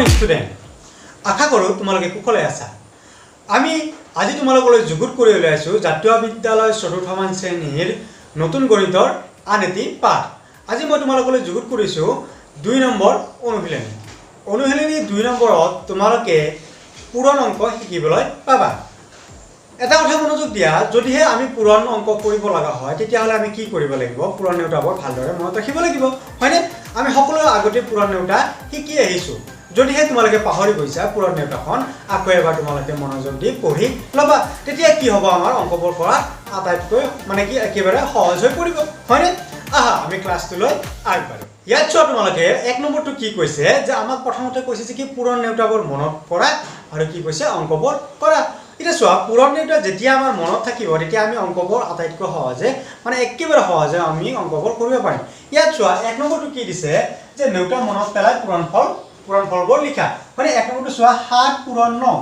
morning student আশা কৰো তোমালোকে কুশলে আছা আমি আজি তোমালোকলৈ যুগুত কৰি উলাইছো জাতীয় বিদ্যালয় চতুৰ্থ মান শ্ৰেণীৰ নতুন গণিতৰ আন এটি পাঠ আজি মই তোমালোকলৈ যুগুত কৰিছো 2 নম্বৰ অনুশীলনী 2 নম্বৰত তোমালোকে পূৰণ অংক শিকিবলৈ পাবা এটা কথা মনোযোগ দিয়া যদিহে আমি পূৰণ অংক কৰিব লগা হয় তেতিয়া হলে আমি কি কৰিব লাগিব পূৰণ নেউটাবোৰ ভালদৰে মনত ৰাখিব লাগিব হয়নে আমি সকলো আগতে পূৰণ নেউটা শিকি আহিছো যদিহে তোমালোকে পাহৰি গৈছা পূৰণ নেউটাখন আকৌ এবাৰ তোমালোকে মনোযোগ দি পঢ়ি লবা তেতিয়া কি হ'ব আমাৰ অংকবোৰ কৰা আটাইতকৈ মানে কি একেবাৰে সহজ হৈ পৰিব হয়নে আহা আমি ক্লাছটোলৈ আগবাঢ়ো ইয়াত চোৱা তোমালোকে এক নম্বৰটো কি কৈছে যে আমাক প্ৰথমতে কৈছে যে কি পূৰণ নেউটাবোৰ মনত কৰা আৰু কি কৈছে অংকবোৰ কৰা এটা চোৱা পূৰণ নেউটা যেতিয়া আমাৰ মনত থাকিব তেতিয়া আমি অংকবোৰ আটাইতকৈ সহজে মানে একেবাৰে সহজে আমি অংকবোৰ কৰিব পাৰিম ইয়াত চোৱা এক নম্বৰটো কি দিছে যে নেউটা মনত পেলাই পূৰণফলবোৰ লিখা মানে এক নম্বৰটো চোৱা 7 পূৰণ 9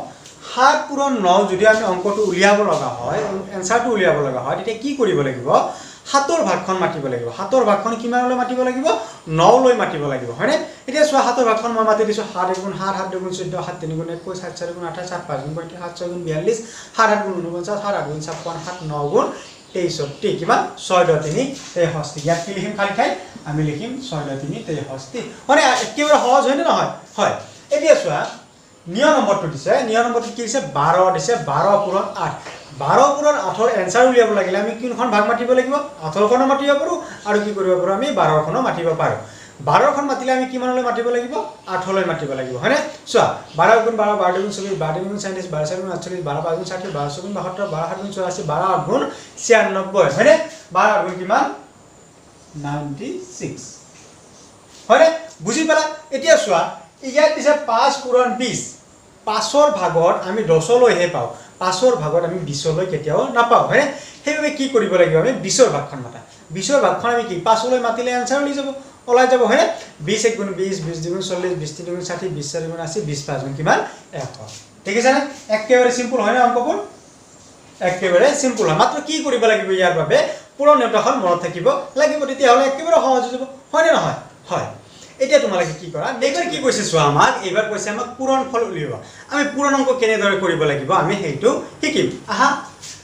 7 পূৰণ 9 যদি আমি অংকটো উলিয়াব লগা হয় এনসাৰটো উলিয়াব লগা হয় তেতিয়া কি কৰিব লাগিব 7ৰ ভাগখন মাতিব লাগিব 7ৰ ভাগখন কিমানলৈ মাতিব লাগিব 9 লৈ মাতিব লাগিব হয়নে এতিয়া চোৱা 7ৰ ভাগখন মই মাতি দিছো 7 * 7 7 * 14 7 3 * 21 7 4 * 28 7 5 * 35 7 6 * 42 7 8 * 49 7 8 * 56 7 9 * 63 কিমান 6 * 3 63 ইয়াত কি লিখিম খালি ঠাই আমি লিখিম 6 * 3 63 মানে একেবাৰে সহজ হয় নে নহয় হয় এতিয়া চোৱা নিয়ম নম্বৰটো দিছে নিয়ম নম্বৰটো কি দিছে 12 দিছে 12 পূৰণ 8 12 পূৰণ 8ৰ এনসাৰ উলিয়াব লাগিলে আমি কিনখন ভাগ মাতিব লাগিব 8ৰখনো মাতিব পাৰো আৰু কি কৰিব পাৰো আমি 12ৰখনো মাতিব পাৰো 12ৰখন মাতিলে আমি কিমানলৈ মাতিব লাগিব 8লৈ মাতিব লাগিব হয়নে চোৱা 12 * 12 12 * 24 12 * 37 12 * 48 12 * 5 * 60 12 * 72 12 * 84 12 * 8 * 96 হয়নে 12 * 8 কিমান 96 হয়নে বুজি পালা এতিয়া চোৱা ইয়াত দিছে 5 পূৰণ 20 5ৰ ভাগত আমি 10লৈহে পাও 5ৰ ভাগত আমি 20লৈ কেতিয়াও নাপাও হয়নে সেইবাবে কি কৰিব লাগিব আমি 20ৰ ভাগখন মাতা 20ৰ ভাগখন আমি কি 5লৈ মাতিলে আনসাৰ ওলাই যাব হয়নে 20 * 1 * 20 20 * 2 = 40 20 * 3 = 60 20 * 4 = 80 20 * 5 = কিমান 100 ঠিক আছে না একেবাৰে সিম্পল হয় না অংকবোৰ একেবাৰে সিম্পল হয় মাত্ৰ কি কৰিব লাগিব ইয়াৰ বাবে পূৰণ নেউটাখন মনত থাকিব লাগিব তেতিয়া হলে একেবাৰে সহজ হৈ যাব হয় নে নহয় হয় এতিয়া তোমালোকে কি কৰা নেক্সট কি কৈছে চোৱা আমাক এইবাৰ কৈছে আমাক পূৰণ ফল উলিয়াবা আমি পূৰণ অংক কেনেদৰে কৰিব লাগিব আমি হেইটো শিকিম আহা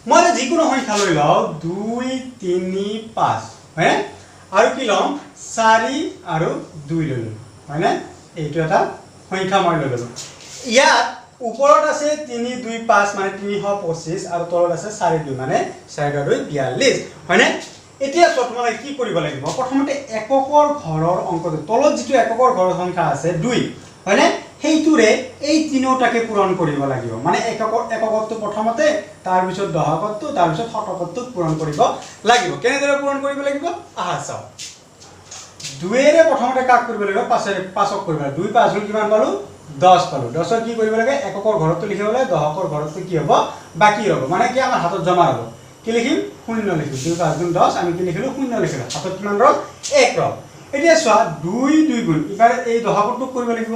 মই যিকোনো সংখ্যা লৈ লও 2 3 5 হয় আৰু কি লম 4 আৰু 2 লৈ লম হয়নে এইটো এটা সংখ্যা মই লৈ লম ইয়াত ওপৰত আছে 3 2 5 মানে 325 আৰু তলত আছে 4 2 মানে 4 2 42 হয়নে এতিয়া তোমালোকে কি কৰিব লাগিব প্ৰথমতে এককৰ ঘৰৰ অংকটো তলত যিটো এককৰ ঘৰৰ সংখ্যা আছে 2 হয়নে হেইতুৰে এই তিনিটাকে পূৰণ কৰিব লাগিব মানে এককটো প্ৰথমতে তাৰ পিছত দশকটো তাৰ পিছত শতকটো পূৰণ কৰিব লাগিব কেনেদৰে পূৰণ কৰিব লাগিব আহা চাও 2 এৰে প্ৰথমতে কাক কৰিব লাগিব 5ক কৰিব লাগিব 2 5 গুণ কিমান পালো 10 পালো 10ৰ কি কৰিব লাগে এককৰ ঘৰটো লিখিবলৈ দশকৰ ঘৰটো কি হ'ব বাকি হ'ব মানে কি আমাৰ হাতত জমা হ'ব কি লিখিম 0 লিখিম 2 5 গুণ 10 আমি কি লিখিলো 0 লিখিলো হাতত কিমান ৰল 1 ৰল এতিয়া চোৱা 2 2 গুণ এবাৰ এই দশকটো কৰিব লাগিব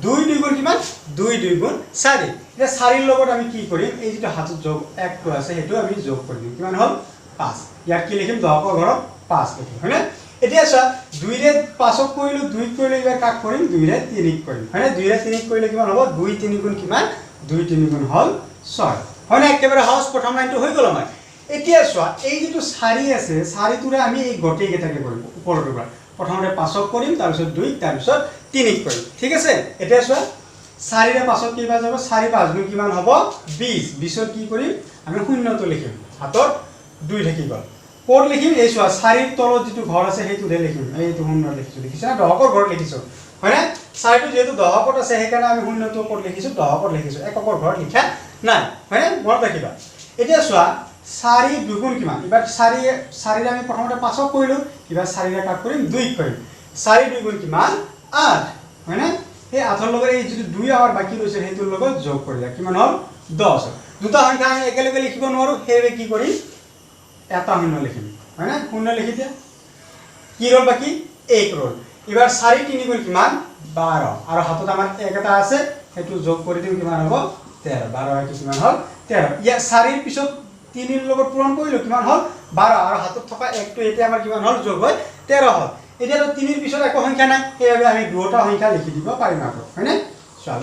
2 2 গুণ কিমান 2 2 গুণ 4 এতিয়া 4ৰ লগত আমি কি কৰিম এই যেটো হাতত যোগ 1 টো আছে হেতু আমি যোগ কৰিম কিমান হ'ল 5 ইয়াত কি লিখিম দশকৰ ঘৰত 5 লিখিম হয়নে এতিয়া চোৱা 2 ৰে 5ক কৰিলো 2 কৰিলে এবাৰ কাক কৰিম 2 ৰে 3ক কৰিম হয়নে 2 ৰে 3ক কৰিলে কিমান হ'ব 2 3 গুণ কিমান 2 3 গুণ হ'ল 6 হয়নে একেবাৰে সহজ প্ৰথম লাইনটো হৈ গল আমাৰ এতিয়া চোৱা এই যেটো 4 আছে 4 টোৰে আমি এই গটেই কেটাকে কৰিম ওপৰটোৰ পৰা প্ৰথমতে 5ক কৰিম তাৰ পিছত 2 তাৰ পিছত 3ক কৰিম ঠিক আছে এতিয়া চোৱা 4 ৰে 5ক কিবা যাব 4 5 গুণ কিমান হ'ব 20 20ৰ কি কৰিম আমি শূন্যটো লিখিম হাতত 2 থাকি গল কোড লিখিম এই চোৱা 4ৰ তলত যেটো ঘৰ আছে হেতুতে লিখিম এইটো শূন্য লিখিছো দেখিছা না দশকৰ ঘৰ লিখিছো হয়নে 4টো যেহেতু দশকত আছে সেইকাৰণে আমি শূন্যটো ওপৰত লিখিছো দশকত লিখিছো এককৰ ঘৰ লিখা নাই হয়নে মনত ৰাখিবা এতিয়া চোৱা 4 দুগুণ কিমান এবাৰ 4 ৰে আমি প্ৰথমতে 5ক কৰিলো এবাৰ 4 ৰে কাট কৰিম 2ক কৰিম 4 2 গুণ কিমান 8 হয়নে এই 8ৰ লগত এই যেটো 2 আমাৰ বাকি ৰৈছে হেতুৰ লগত যোগ কৰিলা কিমান হ'ল 10 দুটা সংখ্যা আমি একেলগে লিখিব নোৱাৰো হেবে কি কৰিম এটা শূন্য লিখিম হয়নে শূন্য লিখি দিয়া কি ৰল বাকি 1 ৰল এবাৰ 4 3 গুণ কিমান 12 আৰু হাতত আমাৰ এক এটা আছে হেতু যোগ কৰি দিম কিমান হ'ব 13 12 কি কিমান হ'ল 13 ইয়া 4ৰ পিছত 3ৰ লগত পূৰণ কৰিলো কিমান হ'ল 12 আৰু হাতত থকা 1 টো এতিয়া আমাৰ কিমান হ'ল যোগ হৈ 13 হ'ল এতিয়া তো 3ৰ পিছত একো সংখ্যা নাই সেইবাবে আমি দুটা সংখ্যা লিখি দিব পাৰিম আকৌ হয়নে চোৱা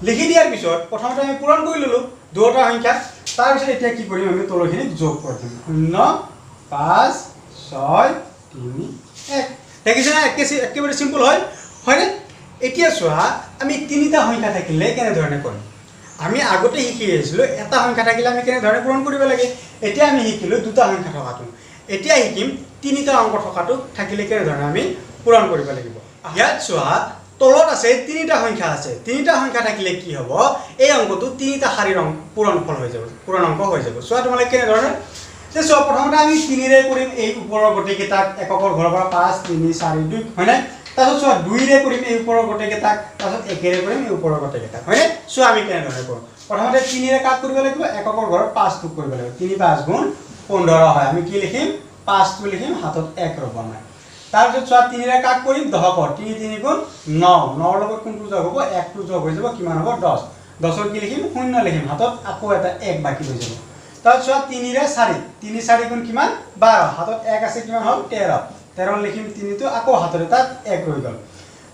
লিখি দিয়াৰ পিছত প্ৰথমতে আমি পূৰণ কৰি ল'লোঁ দুটা সংখ্যা তাৰপিছত এতিয়া কি কৰিম আমি তলৰখিনি যোগ কৰি দিম 0 5 6 3 1 দেখিছে না একেবাৰে সিম্পল হয় হয়নে এতিয়া চোৱা আমি তিনিটা সংখ্যা থাকিলে কেনেধৰণে কৰিম আমি আগতে শিকি আহিছিলোঁ এটা সংখ্যা থাকিলে আমি কেনেধৰণে পূৰণ কৰিব লাগে এতিয়া আমি শিকিলোঁ দুটা সংখ্যা থকাটো এতিয়া শিকিম তিনিটা অংক থকাটো থাকিলে কেনেধৰণে আমি পূৰণ কৰিব লাগিব ইয়াত চোৱা তলত আছে তিনিটা সংখ্যা আছে তিনিটা সংখ্যা থাকিলে কি হ'ব এই অংকটো তিনিটা শাৰীৰ পূৰণফল হৈ যাব পূৰণ অংক হৈ যাব চোৱা তোমালোকে কেনেধৰণে যে চোৱা প্ৰথমতে আমি 3 ৰে কৰিম এই ওপৰৰ গোটেইকেইটাক এককৰ ঘৰৰ পৰা 5 3 4 2 হয়নে তাৰপিছত চোৱা 2 ৰে কৰিম এই ওপৰৰ গোটেইকেইটাক তাৰপিছত 1 ৰে কৰিম এই ওপৰৰ গোটেইকেইটাক হয়নে চোৱা আমি কেনেধৰণে কৰোঁ প্ৰথমতে 3 ৰে কাট কৰিব লাগিব এককৰ ঘৰত 5 টুক কৰিব লাগিব 3 5 গুণ 15 হয় আমি কি লিখিম 5 টু লিখিম হাতত 1 ৰ'ব নাই তাৰপিছত চোৱা 3 ৰে কাট কৰিম 10 কৰ 3 3 গুণ 9 9 লগত কোনটো যোগ হ'ব 1 টো যোগ হৈ যাব কিমান হ'ব 10 10 ৰ কি লিখিম 0 লিখিম হাতত আকৌ এটা 1 বাকি হৈ যাব তাৰপিছত চোৱা 3 ৰে 4 3 4 গুণ কিমান 12 হাতত 1 আছে কিমান হ'ল 13 13 লিখিম 3 টো আকৌ হাতত এটা 1 ৰৈ গ'ল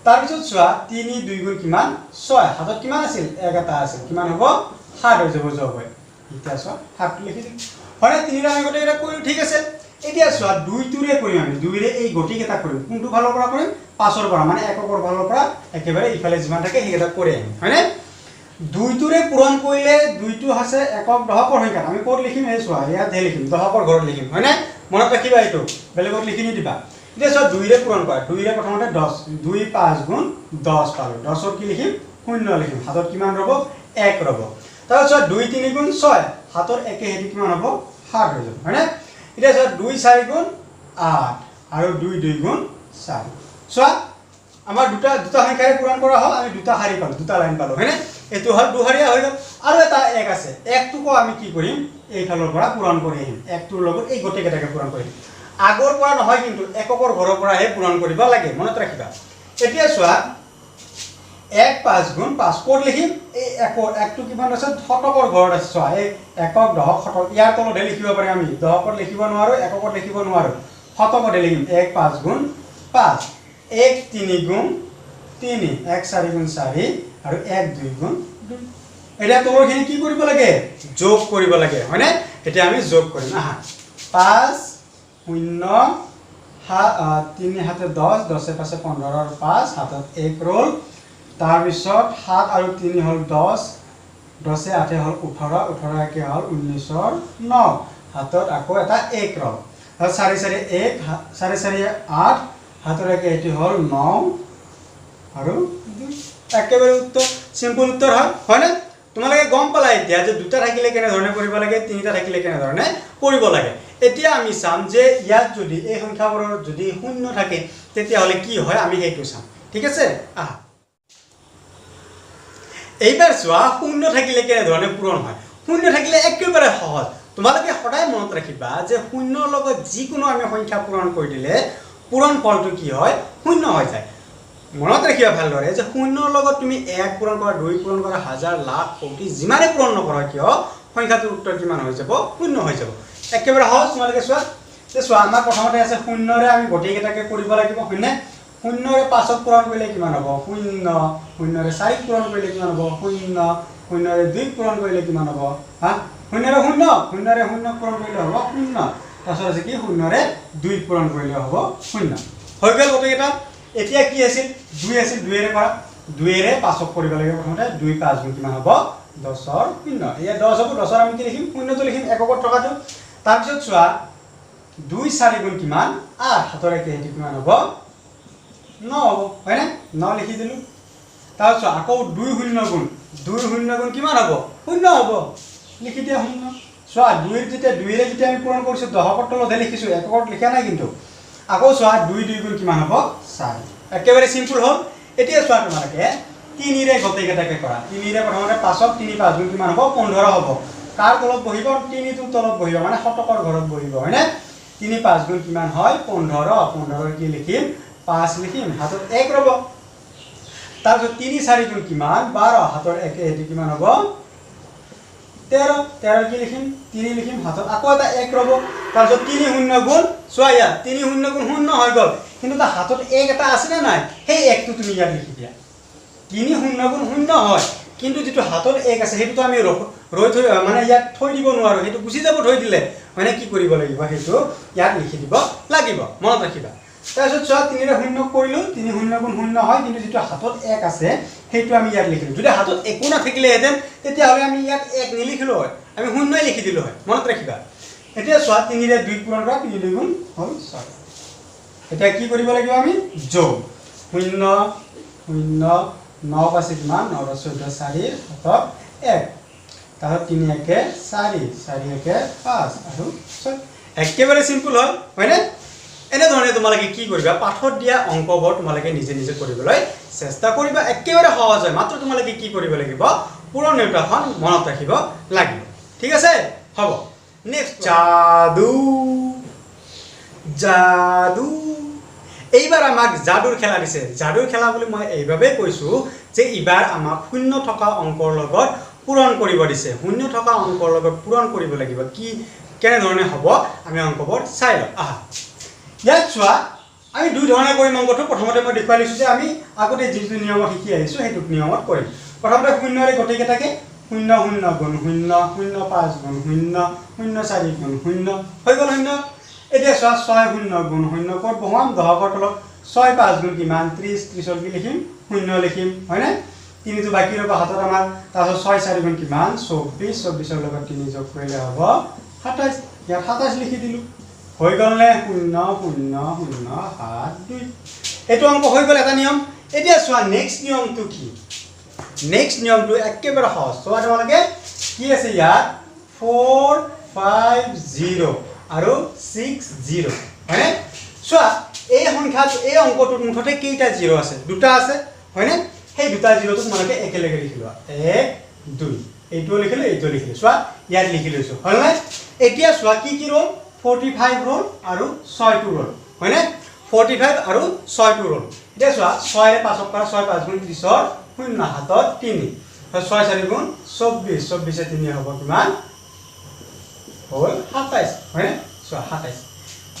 তাৰপিছত চোৱা 3 2 গুণ কিমান 6 হাতত কিমান আছিল 1 এটা আছিল কিমান হ'ব 7 হৈ যাব যোগ হয় এতিয়া চোৱা 7 টো লিখি দিম হয় 3 ৰে আমি গোটেই এটা কৰিলো ঠিক আছে এতিয়া চোৱা 2 টোৰে কৰিম আমি 2 ৰে এই গতিকেইটা কৰিম কোনটো ভালৰ পৰা কৰিম 5 ৰ পৰা মানে এককৰ ভালৰ পৰা একেবাৰে ইফালে যিমান থাকে সেইকেইটা কৰি আহিম হয়নে 2 টোৰে পূৰণ কৰিলে 2 টো আছে একক দশকৰ সংখ্যা আমি ক'ত লিখিম এই চোৱা ইয়াত হে লিখিম দশকৰ ঘৰত লিখিম হয়নে মনত ৰাখিবা এইটো বেলেগত লিখি নিদিবা এতিয়া চোৱা 2 ৰে পূৰণ কৰা 2 ৰে প্ৰথমতে 10 2 5 গুণ 10 পালো 10 ৰ কি লিখিম 0 লিখিম হাতত কিমান ৰ'ব 1 ৰ'ব তাৰপিছত 2 3 গুণ 6 হাতৰ একে হেৰি কিমান হ'ব 7 হৈ যাব হয়নে এতিয়া চোৱা 2 4 গুণ 8 আৰু 2 2 গুণ 4 চোৱা আমাৰ দুটা সংখ্যাৰে পূৰণ কৰা হ'ল আমি দুটা শাৰী পালো দুটা লাইন পালো হয়নে এটো হল দুহাৰীয়া হৈ গ'ল আৰু এটা 1 আছে 1 টোকো আমি কি কৰিম এই ফালৰ পৰা পূৰণ কৰি আহিম 1 টোৰ লগত এই গোটেইকেইটাকে পূৰণ কৰিম আগৰ পৰা নহয় কিন্তু এককৰ ঘৰৰ পৰাহে পূৰণ কৰিব লাগে মনত ৰাখিবা এতিয়া চোৱা 1 5 গুণ 5 ক'ত লিখিম এই 1 টো কিমান আছে শতকৰ ঘৰত আছে চোৱা এই একক দশক শতক ইয়াৰ তলতে লিখিব পাৰিম আমি দশকত লিখিব নোৱাৰো এককত লিখিব নোৱাৰো শতকতে লিখিম 1 5 গুণ 5 1 3 গুণ 3 1 4 গুণ 4 আৰু 1 2 গুণ 2 এটা তলৰখিনি কি কৰিব লাগে যোগ কৰিব লাগে হয়নে এতিয়া আমি যোগ কৰিম আহা 5 0 3 হাতে 10 10 পাছে 15 আৰু 5 হাতত 1 ৰল তাৰপিছত 7 আৰু 3 হ'ল 10 10 8 হ'ল 18 18 একে হ'ল 19 9 হাতত আকৌ এটা 1 ৰল 4 4 1 4 4 8 হাতৰ একে এটি হ'ল 9 আৰু একেবাৰে উত্তৰ সিম্পল উত্তৰ হয় না তোমালোকে গম পালা এতিয়া যে দুটা থাকিলে কেনে ধৰণে কৰিব লাগে তিনিটা থাকিলে কেনে ধৰণে কৰিব লাগে এতিয়া আমি চাম যে ইয়াত যদি এই সংখ্যাবোৰৰ যদি শূন্য থাকে তেতিয়া হলে কি হয় আমি সেইটো চাম ঠিক আছে আহা এইবাৰ চোৱা শূন্য থাকিলে কেনে ধৰণে পূৰণ হয় শূন্য থাকিলে একেবাৰে সহজ তোমালোকে সদায় মনত ৰাখিবা যে শূন্যৰ লগত যিকোনো আমি সংখ্যা পূৰণ কৰি দিলে পূৰণ ফলটো কি হয় শূন্য হৈ যায় মনত ৰাখিবা ভালদৰে যে শূন্যৰ লগত তুমি 1 পূৰণ কৰা 2 পূৰণ কৰা হাজাৰ লাখ কোটি যিমানে পূৰণ নকৰা কিয় সংখ্যাটোৰ উত্তৰ কিমান হৈ যাব শূন্য হৈ যাব একেবাৰে সহজ তোমালোকে চোৱা যে চোৱা আমাৰ প্ৰথমতে আছে শূন্যৰে আমি গোটেইকেইটাকে কৰিব লাগিব হয়নে শূন্যৰে 5ক পূৰণ কৰিলে কিমান হ'ব 0 শূন্যৰে 4ক পূৰণ কৰিলে কিমান হ'ব 0 শূন্যৰে 2ক পূৰণ কৰিলে কিমান হ'ব হা শূন্যৰে 0 শূন্যৰে 0 পূৰণ কৰিলে হ'ব 0 তাৰপিছত আছে কি শূন্যৰে 2ক পূৰণ কৰিলে হ'ব 0 হৈ গ'ল গোটেইকেইটা এতিয়া কি আছিল 2 আছিল 2 ৰে কৰা 2 ৰে 5ক কৰিব লাগিব প্ৰথমতে 2 5 গুণ কিমান হ'ব 10 ৰ 0 এয়া 10 হ'ব 10 ৰ আমি কি লিখিম 0 টো লিখিম এককত থকাটো তাৰপিছত চোৱা 2 4 গুণ কিমান 8 হাতৰ একে হেতি কিমান হ'ব 9 হ'ব হয়নে 9 লিখি দিলো তাৰপিছত আকৌ 2 0 গুণ কিমান হ'ব 0 হ'ব লিখি দিয়া 0 চোৱা 2 ৰ যেতিয়া 2 ৰে যেতিয়া আমি পূৰণ কৰিছো 10ৰ তলতে লিখিছো এককত লিখা নাই কিন্তু আকৌ চোৱা 2 2 গুণ কিমান হ'ব 4 একেবাৰে সিম্পল হ'ল এতিয়া চোৱা তোমালোকে 3 ৰে গোটেইকেইটাকে কৰা 3 ৰে প্ৰথমতে 5ক 3 5 গুণ কিমান হ'ব 15 হ'ব কাৰ তলত বহিব 3 টো তলত বহিব মানে শতকৰ ঘৰত বহিব হয়নে 3 5 গুণ কিমান হয় 15 15 কি লিখিম 5 লিখিম হাতত 1 ৰ'ব তাৰপিছত 3 4 গুণ কিমান 12 হাতৰ একে হেতি কিমান হ'ব 13 13 কি লিখিম 3 লিখিম হাতত আকৌ এটা 1 ৰ'ব তাৰপিছত 3 0 গুণ চোৱা ইয়াত 3 0 গুণ 0 হৈ গ'ল কিন্তু তাৰ হাতত 1 এটা আছে না নাই সেই 1 টো তুমি ইয়াত লিখি দিয়া তিনি শূন্য গুণ শূন্য হয় কিন্তু যেটো হাতত 1 আছে হেতুটো আমি ৰৈ থৈ মানে ইয়াত থৈ দিব নোৱাৰো হেতু গুছি যাব থৈ দিলে মানে কি কৰিব লাগিব হেতু ইয়াত লিখি দিব লাগিব মনত ৰাখিবা তাৰপিছত চোৱা 3 ৰে শূন্য কৰিলো 3 শূন্য গুণ শূন্য হয় কিন্তু যেটো হাতত 1 আছে হেতু আমি ইয়াত লিখিলো যদি হাতত একো নাথাকিলে হেতেন তেতিয়া হলে আমি ইয়াত 1 নিলিখিলো হয় আমি শূন্যই লিখি দিলো হয় মনত ৰাখিবা এতিয়া চোৱা 3 ৰে 2 পূৰণ কৰা 3 2 গুণ হ'ল 6 এতিয়া কি কৰিব লাগিব আমি যোগ 0 0 9 পাছে কিমান 9 14 4 হাতত 1 তাহলে 3 1 4 4 1 5 আৰু 6 একেবাৰে সিম্পল হয় না এনে ধৰণে তোমালোকে কি কৰিবা পাঠত দিয়া অংকবোৰ তোমালোকে নিজে নিজে কৰিবলৈ চেষ্টা কৰিবা একেবাৰে সহজ হয় মাত্ৰ তোমালোকে কি কৰিব লাগিব পুৰণ নেউটাখন মনত ৰাখিব লাগিব ঠিক আছে হ'ব নেক্সট জাদু জাদু এইবাৰ আমাক জাদুৰ খেলা দিছে জাদুৰ খেলা বুলি মই এইভাবে কৈছো যে ইবাৰ আমাক শূন্য থকা অংকৰ লগত পূৰণ কৰিব দিছে শূন্য থকা অংকৰ লগত পূৰণ কৰিব লাগিব কি কেনে ধৰণে হ'ব আমি অংকবোৰ চাই লওঁ আহা ইয়াত চোৱা আমি দুই ধৰণে কৰিম অংকটো প্ৰথমতে মই দেখুৱাই লৈছো যে আমি আগতে যিটো নিয়ম শিকি আহিছো সেইটো নিয়মত কৰিম প্ৰথমতে শূন্যৰে গটেকেটাকে 0 0 গুণ 0 0 5 গুণ 0 0 4 গুণ 0 হৈ গ'ল 0 এতিয়া চোৱা 6 0 গুণ 0 ক'ত বহাম 10 ৰ তলত 6 5 গুণ কিমান 30 30 ৰ কি লিখিম 0 লিখিম হয় না 3 টো বাকি ৰব হাতত আমাৰ তাৰপিছত 6 4 গুণ কিমান 24 24 ৰ লগত 3 যোগ কৰিলে হ'ব 27 ইয়াত 27 লিখি দিলো হৈ গ'ল নে 0 0 0 7 2 এটো অংক হৈ গ'ল এটা নিয়ম এতিয়া চোৱা নেক্সট নিয়মটো কি নেক্সট নিয়মটো একেবাৰে সহজ চোৱা তোমালোকে কি আছে ইয়াত 4 5 0 আৰু 6 0 হয়নে চোৱা এই সংখ্যাত এই অংকটোৰ মুঠতে কেইটা 0 আছে দুটা আছে হয়নে সেই দুটা 0 টো তোমালোকে একেলগে লিখিবা 1 2 এইটো লিখিলো এইটো লিখিলো চোৱা ইয়াত লিখি লৈছো হয়নে এতিয়া চোৱা কি কি ৰল 45 ৰোল আৰু 6 টো ৰোল হয়নে 45 আৰু 6 টো ৰোল এতিয়া চোৱা 6 ৰে 5 পৰা 6 5 গুণ 30 ৰ 0 হাতত 3 6 4 গুণ 24 24 এ 3 হ'ব কিমান হ'ল 27 হয়নে চোৱা 27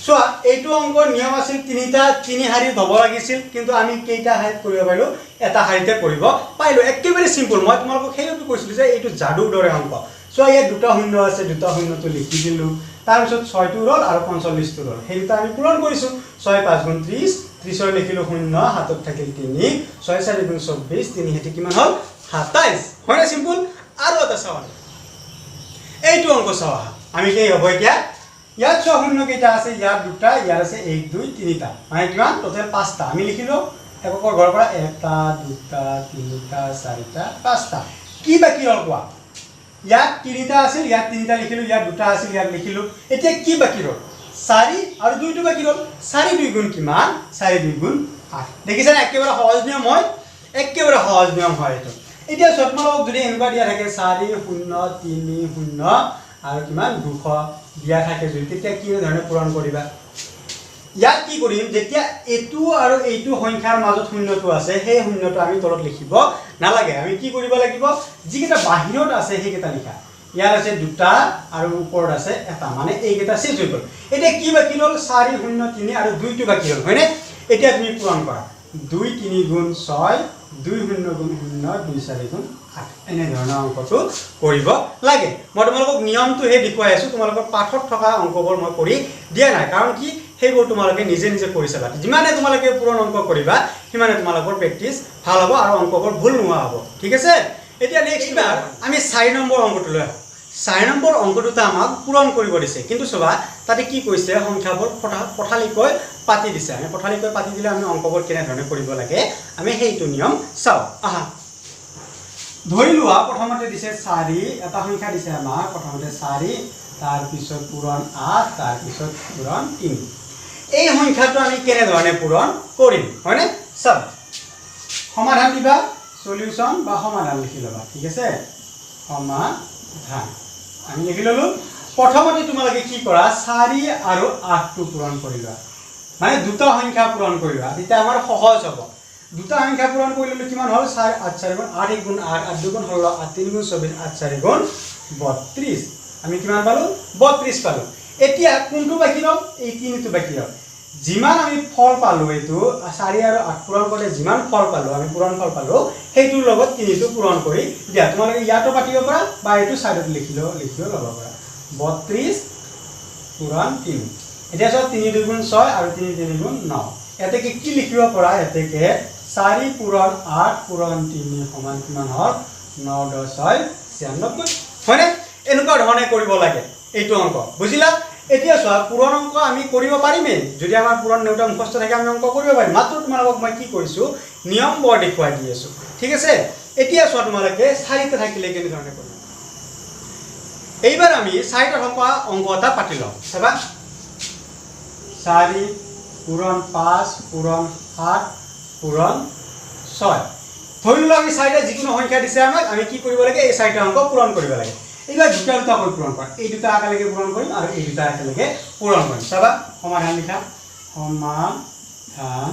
চোৱা এইটো অংকৰ নিয়ম আছিল তিনিটা তিনি হাৰি ধব লাগিছিল কিন্তু আমি কেইটা হাৰিত কৰিব পাৰিলো এটা হাৰিতে কৰিব পাইলো একেবাৰে সিম্পল মই তোমালোকক সেইটোকে কৈছিলো যে এইটো জাদুৰ দৰে অংক চোৱা ইয়াত দুটা শূন্য আছে দুটা শূন্যটো লিখি দিলো তাৰ পিছত 6 টো ৰল আৰু 45 টো ৰল হেইটা আমি পূৰণ কৰিছো 6 5 গুণ 30 30 ৰ লিখিলো 0 হাতত থাকিল 3 6 4 গুণ 24 3 হেতি কিমান হ'ল 27 হয়নে সিম্পল আৰু এটা সৱাল এইটো অংক চাওয়া আমি কি হ'ব এতিয়া ইয়াত চোৱা শূন্য কেইটা আছে ইয়াত দুটা ইয়াত আছে 1 2 3টা মানে কিমান টোটাল 5টা আমি লিখিলো এককৰ ঘৰৰ পৰা 1 2 3 4 5টা কি বাকি ৰল কোৱা ইয়াত 3টা আছিল ইয়াত 3টা লিখিলো ইয়াত দুটা আছিল ইয়াত লিখিলো এতিয়া কি বাকি ৰল 4 আৰু 2 টো বাকি ৰল 4 2 গুণ কিমান 4 2 গুণ 8 দেখিছা না একেবাৰে সহজ নিয়ম হয় একেবাৰে সহজ নিয়ম হয় এটো এতিয়া তোমালোকক যদি এনেকুৱা দিয়া থাকে 4 0 3 0 আৰু কিমান 200 দিয়া থাকে যদি তেতিয়া কি ধৰণে পূৰণ কৰিবা ইয়াত কি কৰিম যেতিয়া এটো আৰু এইটো সংখ্যাৰ মাজত শূন্যটো আছে সেই শূন্যটো আমি তলত লিখিব নালাগে আমি কি কৰিব লাগিব যিকেটা বাহিৰত আছে সেইকেটা লিখা ইয়াত আছে দুটা আৰু ওপৰত আছে এটা মানে এইকেটা শেষ হৈ গ'ল এতিয়া কি বাকি ৰল 4 0 3 আৰু 2 টো বাকি ৰল হয়নে এতিয়া তুমি পূৰণ কৰা 2 3 গুণ 6 2 0 গুণ 0 2 4 গুণ 8 এনে ধৰণৰ অংকটো কৰিব লাগে মই তোমালোকক নিয়মটো হে দেখুৱাই আছো তোমালোকৰ পাঠত থকা অংকবোৰ মই কৰি দিয়া নাই কাৰণ কি সেইবোৰ তোমালোকে নিজে নিজে কৰি চাবা যিমানে তোমালোকে পূৰণ অংক কৰিবা সিমানে তোমালোকৰ প্ৰেক্টিস ভাল হ'ব আৰু অংকবোৰ ভুল নোহোৱা হ'ব ঠিক আছে এতিয়া নেক্সট বাৰ আমি 4 নম্বৰ অংকটো লৈ 4 নম্বৰ অংকটোতে আমাক পূৰণ কৰিব দিছে কিন্তু সবা তাতে কি কৈছে সংখ্যাবোৰ পঠালিকৈ পাতি দিছে আমি পঠালিকৈ পাতি দিলে আমি অংকবোৰ কেনে ধৰণে কৰিব লাগে আমি সেইটো নিয়ম চাও আহা ধৰি লোৱা প্ৰথমতে দিছে 4 এটা সংখ্যা দিছে আমাক প্ৰথমতে 4 তাৰ পিছত পূৰণ 8 তাৰ পিছত পূৰণ 3 এই সংখ্যাটো আমি কেনে ধৰণে পূৰণ কৰিম হয়নে সব সমাধান দিবা সলিউশন বা সমাধান লিখি লবা ঠিক আছে সমাধান আমি লিখি ললো প্ৰথমতে তোমালোকে কি কৰা 4 আৰু 8 টো পূৰণ কৰিবা মানে দুটা সংখ্যা পূৰণ কৰিবা তেতিয়া আমাৰ সহজ হ'ব দুটা সংখ্যা পূৰণ কৰিলে কিমান হ'ল 4 8 4 গুণ 8 গুণ 8 8 2 গুণ 16 8 3 গুণ 24 8 4 গুণ 32 আমি কিমান পালো 32 পালো এতিয়া কোনটো বাকি ৰল এই 3 টো বাকি ৰল যিমান আমি ফল পালো এইটো 4 আৰু 8 পূৰণ কৰিলে যিমান ফল পালো আমি পূৰণ ফল পালো সেইটোৰ লগত 3টো পূৰণ কৰি দিয়া তোমালোকে ইয়াতো পাতিব পাৰা বা এইটো সাইডত লিখিও ল'ব পাৰা 32 পূৰণ 3 এতিয়া চোৱা 3 2 গুণ 6 আৰু 3 3 গুণ 9 এতে কি লিখিব পৰা এতেকে 4 পূৰণ 8 পূৰণ 3 সমান কিমান হ'ল 9 10 6 96 হয়নে এনেকুৱা ধৰণে কৰিব লাগে এইটো অংক বুজিলা এতিয়া চোৱা পূৰণ অংক আমি কৰিব পাৰিমে যদি আমাৰ পূৰণ নেউটা মুখস্থ থাকে আমি অংক কৰিব পাৰিম মাত্ৰ তোমালোকক মই কি কৰিছো নিয়ম বৰ দেখুৱাই দি আছো ঠিক আছে এতিয়া চোৱা তোমালোকে 4তে থাকিলে কেনে ধৰণে কৰিবা এইবাৰ আমি 4টা অংক এটা পাতি লওঁ চাবা 4 পূৰণ 5 পূৰণ 7 পূৰণ 6 ধৰি লওঁ আমি 4টা যিকোনো সংখ্যা দিছে আমাক আমি কি কৰিব লাগে এই 4টা অংক পূৰণ কৰিব লাগে এইবাৰ দুটা কৰি পূৰণ কৰা এই দুটা একেলগে পূৰণ কৰিম আৰু এই দুটা একেলগে পূৰণ কৰিম চাবা সমাধান লিখা সমাধান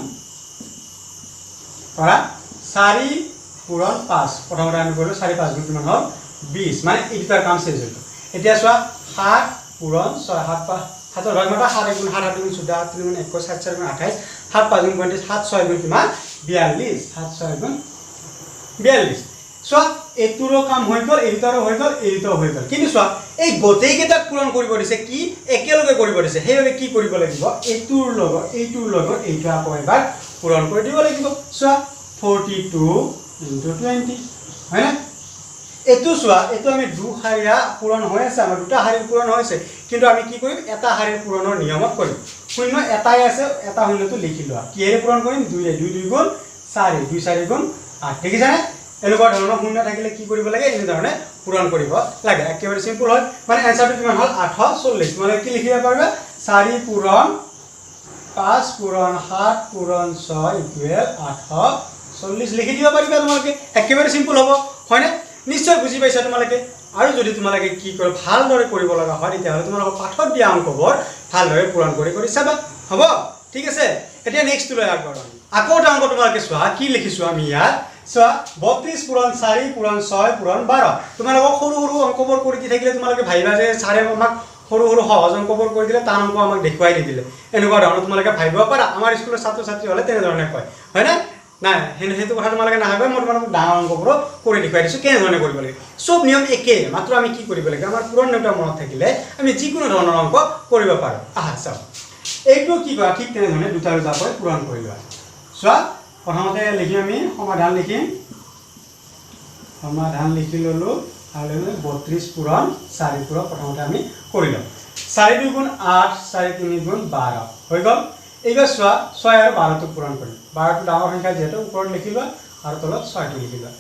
কৰা 4 পূৰণ 5 প্ৰথমতে আমি কৰিলো 4 5 গুণ কিমান হ'ল 20 মানে এই দুটাৰ কাম শেষ হ'ল এতিয়া চোৱা 7 পূৰণ 6 7 5 7 হয় মাতা 7 গুণ 7 গুণ 14 3 গুণ 21 7 4 গুণ 28 7 5 গুণ 35 7 6 গুণ কিমান 42 7 6 গুণ 42 চোৱা এতুৰো কাম হৈ গল এইটাৰো হৈ গল এইটাও হৈ গল কিন্তু চোৱা এই গোটেই কেইটা পূৰণ কৰিব দিছে কি একেলগে কৰিব দিছে হেইভাবে কি কৰিব লাগিব এইটোৰ লগত এইটো আকৌ এবাৰ পূৰণ কৰি দিব লাগিব চোৱা 42 * 20 হয়নে এটো চোৱা এটো আমি দু হাৰিয়া পূৰণ হৈ আছে আমাৰ দুটা হাৰিৰ পূৰণ হৈছে কিন্তু আমি কি কৰিম এটা হাৰিৰ পূৰণৰ নিয়মত কৰিম শূন্য এটাই আছে এটা শূন্যটো লিখি লোৱা কিহেৰে পূৰণ কৰিম 2 2 গুণ 4 2 4 গুণ 8 ঠিক আছে এনেকুৱা ধৰণৰ শূন্য থাকিলে কি কৰিব লাগে এই ধৰণে পূৰণ কৰিব লাগে একেবাৰে সিম্পল হয় মানে আনসাৰটো কিমান হ'ল 840 মানে কি লিখিব পাৰিবা 4 পূৰণ 5 পূৰণ 7 পূৰণ 6 ইকুৱেল 840 লিখি দিব পাৰিবা তোমালোকে একেবাৰে সিম্পল হ'ব হয়নে নিশ্চয় বুজি পাইছা তোমালোকে আৰু যদি তোমালোকে কি কৰে ভালদৰে কৰিব লগা হয় তেতিয়াহলে তোমালোকৰ পাঠত দিয়া অংকবোৰ ভালদৰে পূৰণ কৰি চাবা হ'ব ঠিক আছে এতিয়া নেক্সট লৈ আগবঢ়াম আকৌ এটা অংক তোমালোকে চোৱা কি লিখিছো আমি ইয়াত চোৱা 32 পূৰণ 4 পূৰণ 6 পূৰণ 12 তোমালোকক সৰু সৰু অংকবোৰ কৰি দি থাকিলে তোমালোকে ভাবিবা যে ছাৰে আমাক সৰু সৰু সহজ অংকবোৰ কৰি দিলে টান অংক আমাক দেখুৱাই দিলে এনেকুৱা ধৰণৰ তোমালোকে ভাবিব পাৰা আমাৰ স্কুলৰ ছাত্ৰ ছাত্ৰী হলে তেনে ধৰণে কয় হয়নে নাই হেতু কথা তোমালোকে নাভাবে মই তোমালোকক ডাঙৰ অংকবোৰ কৰি দেখুৱাই দিছো কেনে ধৰণে কৰিব লাগে সব নিয়ম একে মাত্ৰ আমি কি কৰিব লাগে আমাৰ পূৰণ নেউটা মনত থাকিলে আমি যিকোনো ধৰণৰ অংক কৰিব পাৰো আহা চাও এইটো কি কৰা ঠিক তেনে ধৰণে দুটা কৰি পূৰণ কৰি লোৱা চোৱা প্ৰথমতে লিখিম আমি সমাধান লিখি ললো আৰু 32 পূৰণ 4 পূৰণ প্ৰথমতে আমি কৰি লম 4 2 গুণ 8 4 3 গুণ 12 হৈ গল এইবাৰ চোৱা 6 আৰু 12 টো পূৰণ কৰিম 12 টো ডাঙৰ সংখ্যা যেটো ওপৰত লিখিবা আৰু তলত 6 টো লিখিবা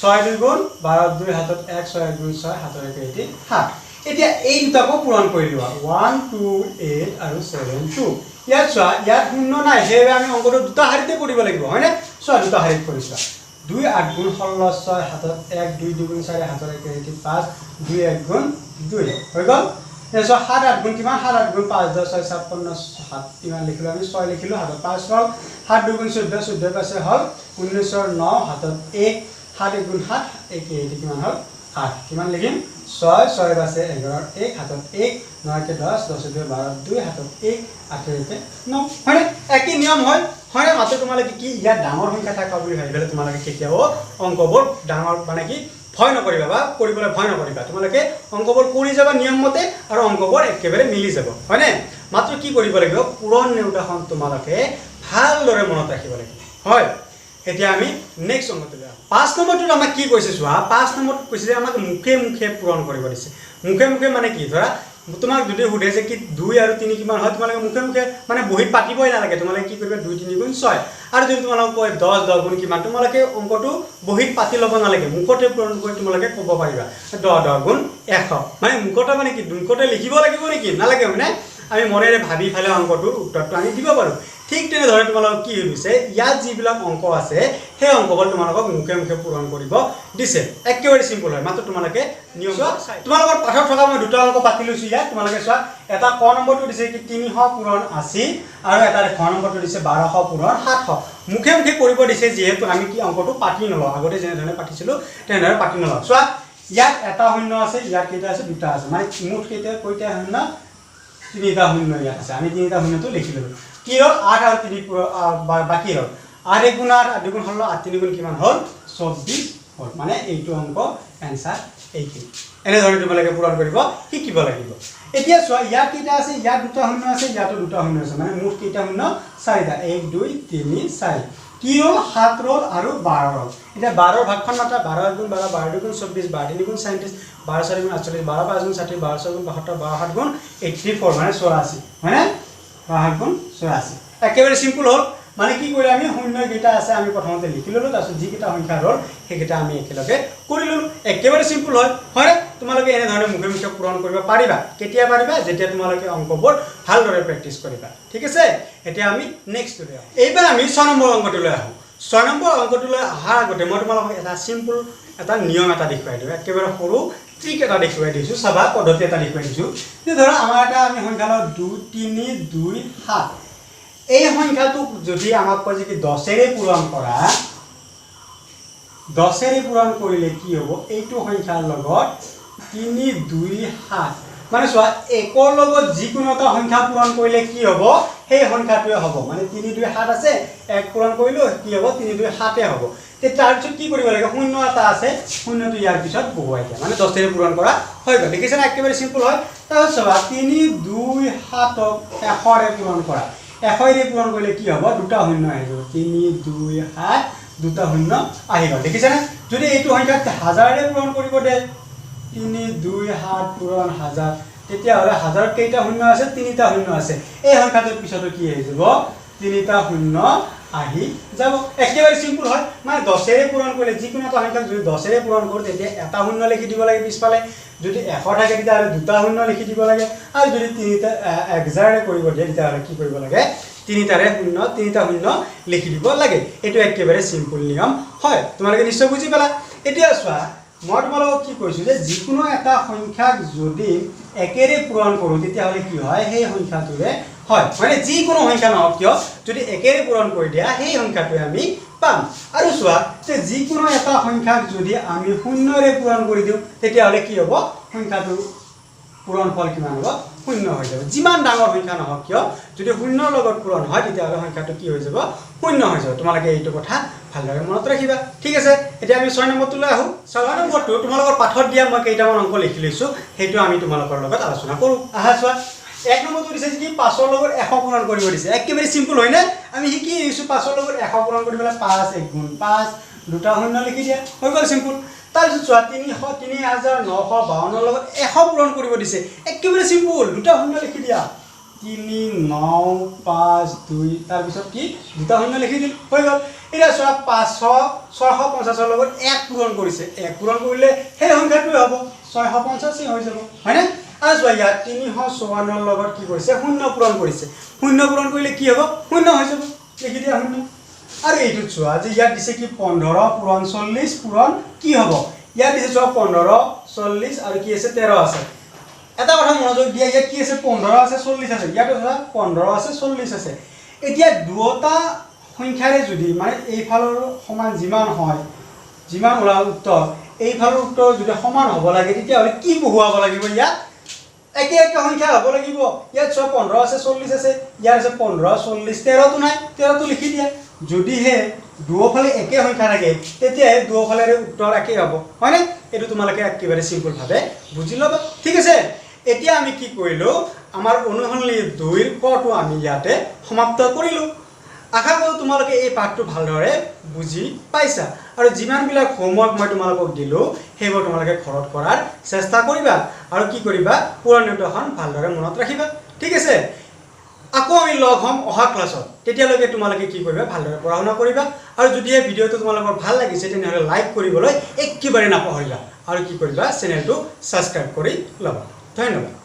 6 2 গুণ 12 2 হাতত 1 6 গুণ 6 হাতত 1 7 এতিয়া এই দুটাকো পূৰণ কৰি লোৱা 1 2 8 আৰু 7 2 ইয়াত চোৱা ইয়াত শূন্য নাই হেবে আমি অংকটো দুটা হাৰিতে কৰিব লাগিব হয়নে চোৱা দুটা হাৰিত কৰিছা 2 8 গুণ 16 6 হাতত 1 2 2 গুণ 4 হাতত 1 5 2 1 গুণ 2 হৈ গল এসো 7 8 গুণ কিমান 7 8 গুণ 5 10 6 56 7 ইমান লিখিলো আমি 6 লিখিলো হাতত 5 হল 7 2 গুণ 14 14 পাছে হল 19 ৰ 9 হাতত 1 7 গুণ 7 1 এটি কিমান হল 8 কিমান লিখিম 6 6 পাছে 11 1 হাতত 1 9 কে 10 10 2 12 2 হাতত 1 8 কে 9 হয়নে একই নিয়ম হয় হয়নে মাত্ৰ তোমালোকে কি ইয়াত ডাঙৰ সংখ্যা থাকা বুলি ভাবিলে তোমালোকে কেতিয়াও অংকবোৰ ডাঙৰ মানে কি ভয় নকৰিবা বা কৰিবলৈ ভয় নকৰিবা তোমালোকে অংকবোৰ কৰি যাবা নিয়ম মতে আৰু অংকবোৰ একেবাৰে মিলি যাব হয়নে মাত্ৰ কি কৰিব লাগিব পূৰণ নেউটাখন তোমালোকে ভালদৰে মনত ৰাখিব লাগিব হয় এতিয়া আমি নেক্সট অংকটো যাম 5 নম্বৰটো আমাক কি কৈছে চোৱা 5 নম্বৰটো কৈছে যে আমাক মুখে মুখে পূৰণ কৰিব দিছে মুখে মুখে মানে কি ধৰা তোমাক যদি সুধে যে কি 2 আৰু 3 কিমান হয় তোমালোকে মুখে মুখে মানে বহিত পাতিবই নালাগে তোমালোকে কি কৰিবা 2 3 গুণ 6 আৰু যদি তোমালোক কয় 10 10 গুণ কিমান তোমালোকে অংকটো বহিত পাতি ল'ব নালাগে মুখতে পূৰণ কৰি তোমালোকে ক'ব পাৰিবা 10 10 গুণ 100 মানে মুখতে মানে কি দুনকতে লিখিব লাগিব নেকি নালাগে মানে আমি মনেৰে ভাবি ফেলে অংকটোৰ উত্তৰটো আমি দিব পাৰো ঠিক তেনে ধৰে তোমালোক কি হৈছে ইয়াত যিবিলাক অংক আছে সেই অংকবোৰ তোমালোকক মুখে মুখে পূৰণ কৰিব দিছে একেবাৰে সিম্পল হয় মাত্ৰ তোমালোকে নিয়ম তোমালোকৰ পাঠত থকা মই দুটা অংক পাতি লৈছো ইয়াত তোমালোকে চোৱা এটা ক নম্বৰটো দিছে কি 300 পূৰণ 80 আৰু এটা খ নম্বৰটো দিছে 1200 পূৰণ 700 মুখে মুখে কৰিব দিছে যেহেতু আমি কি অংকটো পাতি নলওঁ আগতে যেনে ধৰণে পাতিছিলো তেনে ধৰণে পাতি নলওঁ চোৱা ইয়াত এটা শূন্য আছে ইয়াত কেইটা আছে দুটা আছে মানে মুঠ কেইটা কয়টা শূন্য তিনিটা শূন্য ইয়াত আছে আমি তিনিটা শূন্যটো লিখি ললো কি হল 8 আৰু 3 বাকি হল 8 গুণ 8 2 গুণ হল 8 3 গুণ কিমান হল 24 হল মানে এইটো অংক आंसर এইখিনি এনে ধৰণে তোমালোকে পূৰণ কৰিব শিকিব লাগিব এতিয়া চোৱা ইয়াত কিটা আছে ইয়াত দুটা শূন্য আছে ইয়াতো দুটা শূন্য আছে মানে মুঠ কিটা শূন্য চাৰিটা 1 2 3 4 কি হল 7 ৰল আৰু 12 ৰল এটা 12 ভাগখন মাত্ৰা 12 গুণ 12 12 গুণ 24 12 3 গুণ 37 12 4 গুণ 48 12 5 গুণ 60 12 6 গুণ 72 12 7 গুণ 84 মানে 84 মানে 12 গুণ 84 একেবাৰে সিম্পল হল মানে কি কৰিলে আমি শূন্য কেইটা আছে আমি প্ৰথমতে লিখি ললো তাৰপিছত যি কেইটা সংখ্যা ৰল সেইকেইটা আমি একেলগে কৰি ললো একেবাৰে সিম্পল হয় হয় তোমালোকে এনে ধৰণে মুখে মুখে পূৰণ কৰিব পাৰিবা কেতিয়া পাৰিবা যেতিয়া তোমালোকে অংকবোৰ ভালদৰে প্ৰেক্টিস কৰিবা ঠিক আছে এতিয়া আমি নেক্সট লৈ আহো এইবাৰ আমি 6 নম্বৰ অংকটো লৈ আহো 6 নম্বৰ অংকটো লৈ আহাৰ আগতে মই তোমালোকক এটা সিম্পল এটা নিয়ম এটা দেখুৱাই দিওঁ একেবাৰে সৰু ট্ৰিক এটা দেখুৱাই দিছো সভা পদ্ধতি এটা দেখুৱাই দিছো যে ধৰা আমাৰ এটা আমি সংখ্যা ল 2 3 2 7 এই সংখ্যাটো যদি আমাক কয় যে 10 এৰে পূৰণ কৰা 10 এৰে পূৰণ কৰিলে কি হ'ব এইটো সংখ্যাৰ লগত 3 2 7 মানে চোৱা একৰ লগত যিকোনো এটা সংখ্যা পূৰণ কৰিলে কি হ'ব সেই সংখ্যাটোৱে হ'ব মানে 3 2 7 আছে এক পূৰণ কৰিলো কি হ'ব 3 2 7 এ হ'ব তে তাৰ পিছত কি কৰিব লাগে শূন্য এটা আছে শূন্যটো ইয়াৰ পিছত বহুৱাই দিয়া মানে 10 এৰে পূৰণ কৰা হৈ গ'ল দেখিছেনে একেবাৰে সিম্পল হয় তাৰ চোৱা 3 2 7 ক 100 এৰে পূৰণ কৰা 100 এৰে পূৰণ কৰিলে কি হ'ব দুটা শূন্য আহিব 3 2 7 দুটা শূন্য আহি গ'ল দেখিছেনে যদি এইটো সংখ্যা 1000 এৰে পূৰণ কৰিব দে 3 2 7 পূৰণ 1000 তেতিয়া হলে 1000 কেইটা শূন্য আছে তিনিটা শূন্য আছে এই সংখ্যাটোৰ পিছতো কি আহি যাব তিনিটা শূন্য আহি যাব একেবাৰে সিম্পল হয় মানে 10 এৰে পূৰণ কৰিলে যিকোনো এটা সংখ্যা যদি 10 এৰে পূৰণ কৰো তেতিয়া এটা শূন্য লিখি দিব লাগে পিছফালে যদি 100 থাকে তেতিয়া আৰু দুটা শূন্য লিখি দিব লাগে আৰু যদি তিনিটা 1000 এৰে কৰিব দিয়ে তেতিয়া আৰু কি কৰিব লাগে তিনিটাৰে শূন্য তিনিটা শূন্য লিখি দিব লাগে এটো একেবাৰে সিম্পল নিয়ম হয় তোমালোকে নিশ্চয় বুজি পালা এতিয়া চোৱা মই তোমালোকক কি কৈছো যে যিকোনো এটা সংখ্যাক যদি একেৰে পূৰণ কৰো তেতিয়া হলে কি হয় সেই সংখ্যাটোৰে হয় মানে যিকোনো সংখ্যা নহওক কিয় যদি একেৰে পূৰণ কৰি দিয়া সেই সংখ্যাটোৱে আমি পাম আৰু চোৱা যে যিকোনো এটা সংখ্যাক যদি আমি শূন্যৰে পূৰণ কৰি দিও তেতিয়া হলে কি হ'ব সংখ্যাটো পূৰণফল কিমান হ'ব শূন্য হৈ যাব যিমান ডাঙৰ সংখ্যা নহওক কিয় যদি শূন্যৰ লগত পূৰণ হয় তেতিয়া হলে সংখ্যাটো কি হৈ যাব শূন্য হৈ যাব তোমালোকে এইটো কথা ভালদৰে মনত ৰাখিবা ঠিক আছে এতিয়া আমি 6 নম্বৰটো লৈ আহো 6 নম্বৰটো তোমালোকৰ পাঠত দিয়া মই কেইটামান অংক লিখি লৈছো সেইটো আমি তোমালোকৰ লগত আলোচনা কৰো আহা চোৱা 1 নম্বৰটো দিছে কি 5 ৰ লগত 100 পূৰণ কৰিব দিছে একেবাৰে সিম্পল হয় না আমি শিকি আহিছো 5 ৰ লগত 100 পূৰণ কৰিবলৈ 5 1 গুণ 5 দুটা শূন্য লিখি দিয়া হৈ গ'ল সিম্পল তাৰপিছত চোৱা 3952 লগত 100 পূৰণ কৰিব দিছে একেবাৰে সিম্পল দুটা শূন্য লিখি দিয়া 3952 তাৰপিছত কি দুটা শূন্য লিখি দিল হৈ গ'ল এটা চোৱা 650 লগত 1 পূৰণ কৰিছে 1 পূৰণ কৰিলে সেই সংখ্যাটোৱে হ'ব 650 হৈ যাব হয় না আৰু চোৱা ইয়াত 354 লগত কি কৰিছে শূন্য পূৰণ কৰিছে শূন্য পূৰণ কৰিলে কি হ'ব শূন্য হৈ যাব লিখি দিয়া শূন্য আৰু এইটো চোৱা যে ইয়াত দিছে কি 15 পূৰণ 40 পূৰণ কি হ'ব ইয়াত দিছে চোৱা 15 40 আৰু কি আছে 13 আছে এটা কথা মনোযোগ দিয়া ইয়াত কি আছে 15 আছে 40 আছে ইয়াত চোৱা 15 আছে 40 আছে এতিয়া দুটা সংখ্যাৰে যদি মানে এই ফালৰ সমান যিমান হয় যিমান ওলা উত্তৰ এই ফালৰ উত্তৰ যদি সমান হ'ব লাগে তেতিয়া হলে কি বহুৱাব লাগিব ইয়াত একে একে সংখ্যা হ'ব লাগিব ইয়াত চোৱা 15 আছে 40 আছে ইয়াত আছে 15 40 13 তো নাই 13 তো লিখি দিয়া যদি হে দুফালে একে সংখ্যা থাকে তেতিয়া দুফালেৰে উত্তৰ একে হ'ব হয়নে এটো তোমালোকে একেবাৰে সিম্পল ভাবে বুজি লবা ঠিক আছে এতিয়া আমি কি কৰিলো আমাৰ অনুসন্ধানী 2 ৰ কটো আমি ইয়াতে সমাপ্ত কৰিলো আশা কৰো তোমালোকে এই পাঠটো ভালদৰে বুজি পাইছা আৰু যিমান বিলাক হোমৱৰ্ক মই তোমালোকক দিলো হেবোৰ তোমালোকে ঘৰত কৰাৰ চেষ্টা কৰিবা আৰু কি কৰিবা পুৰণিতখন ভালদৰে মনত ৰাখিবা ঠিক আছে আকৌ আমি লগ হম অহা ক্লাছত তেতিয়ালৈকে তোমালোকে কি কৰিবা ভালদৰে পঢ়া শুনা কৰিবা আৰু যদি এই ভিডিওটো তোমালোকৰ ভাল লাগিছে তেনে লাইক কৰিবলৈ একেবাৰে নাপাহৰিবা আৰু কি কৰিবা চেনেলটো সাবস্ক্ৰাইব কৰি লবা ধন্যবাদ